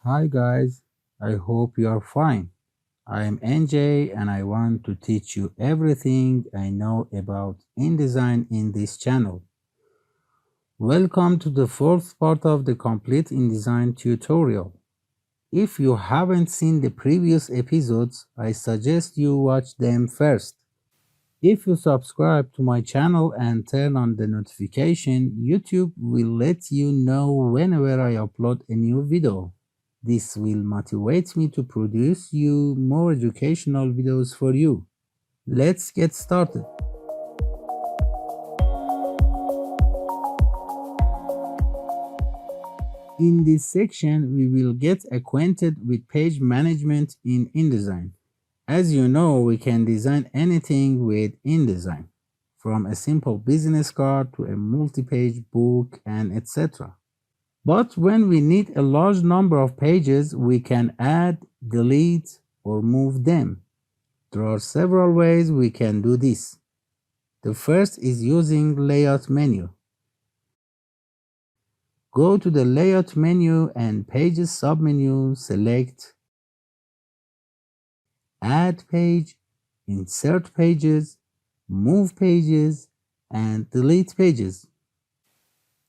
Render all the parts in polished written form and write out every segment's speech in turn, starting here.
Hi guys, I hope you are fine. I am NJ and I want to teach you everything I know about InDesign in this channel. Welcome to the fourth part of the complete InDesign tutorial. If you haven't seen the previous episodes, I suggest you watch them first. If you subscribe to my channel and turn on the notification, YouTube will let you know whenever I upload a new video. This will motivate me to produce you more educational videos for you. Let's get started. In this section, we will get acquainted with page management in InDesign. As you know, we can design anything with InDesign, from a simple business card to a multi-page book and etc. But when we need a large number of pages, we can add, delete, or move them. There are several ways we can do this. The first is using layout menu. Go to the layout menu and pages submenu, select add page, insert pages, move pages, and delete pages.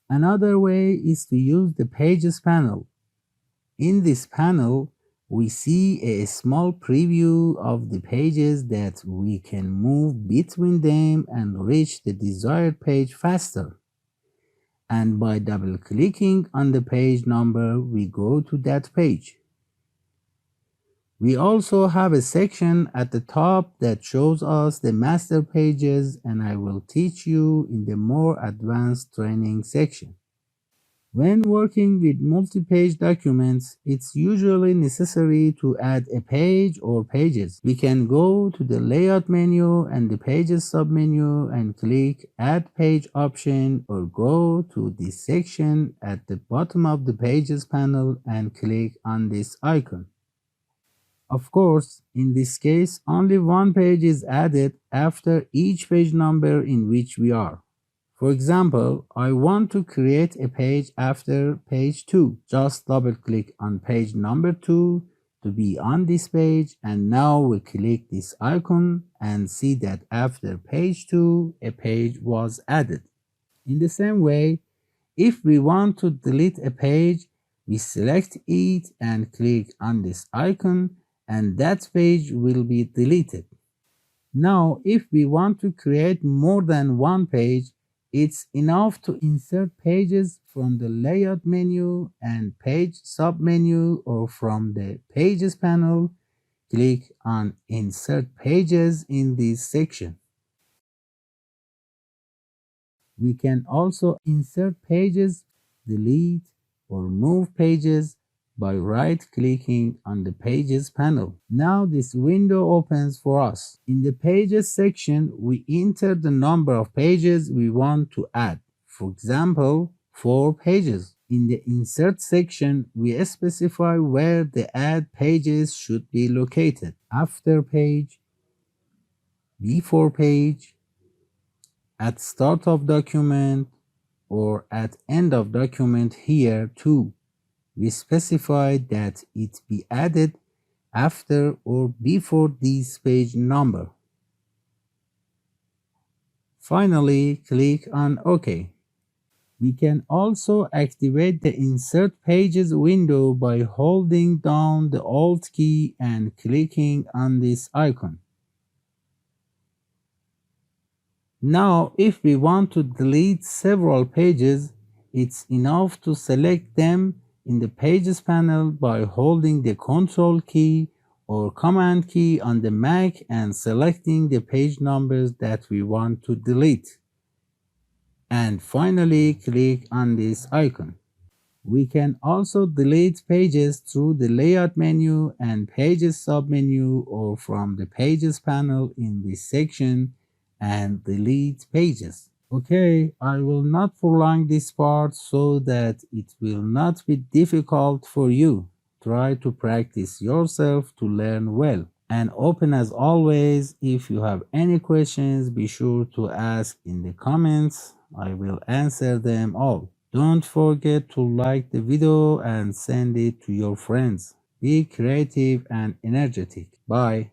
Another way is to use the pages panel. In this panel, we see a small preview of the pages that we can move between them and reach the desired page faster. And by double-clicking on the page number, we go to that page. We also have a section at the top that shows us the master pages, and I will teach you in the more advanced training section. When working with multi-page documents, it's usually necessary to add a page or pages. We can go to the layout menu and the pages submenu and click add page option, or go to this section at the bottom of the pages panel and click on this icon. Of course, in this case, only one page is added after each page number in which we are. For example, I want to create a page after page 2. Just double click on page number 2 to be on this page, and now we click this icon and see that after page 2 a page was added. In the same way, if we want to delete a page, we select it and click on this icon, and that page will be deleted. Now, if we want to create more than one page, it's enough to insert pages from the layout menu and page submenu, or from the pages panel, click on insert pages in this section. We can also insert pages, delete, or move pages by right-clicking on the Pages panel. Now this window opens for us. In the Pages section, we enter the number of pages we want to add. For example, 4 pages. In the Insert section, we specify where the add pages should be located. After page, before page, at start of document, or at end of document. Here too, we specify that it be added after or before this page number. Finally, click on OK. We can also activate the Insert Pages window by holding down the Alt key and clicking on this icon. Now, if we want to delete several pages, it's enough to select them in the Pages panel by holding the Control key or Command key on the Mac and selecting the page numbers that we want to delete. And finally, click on this icon. We can also delete pages through the Layout menu and Pages submenu, or from the Pages panel in this section, and delete pages. Okay, I will not prolong this part so that it will not be difficult for you. Try to practice yourself to learn well. And open as always, if you have any questions, be sure to ask in the comments. I will answer them all. Don't forget to like the video and send it to your friends. Be creative and energetic. Bye.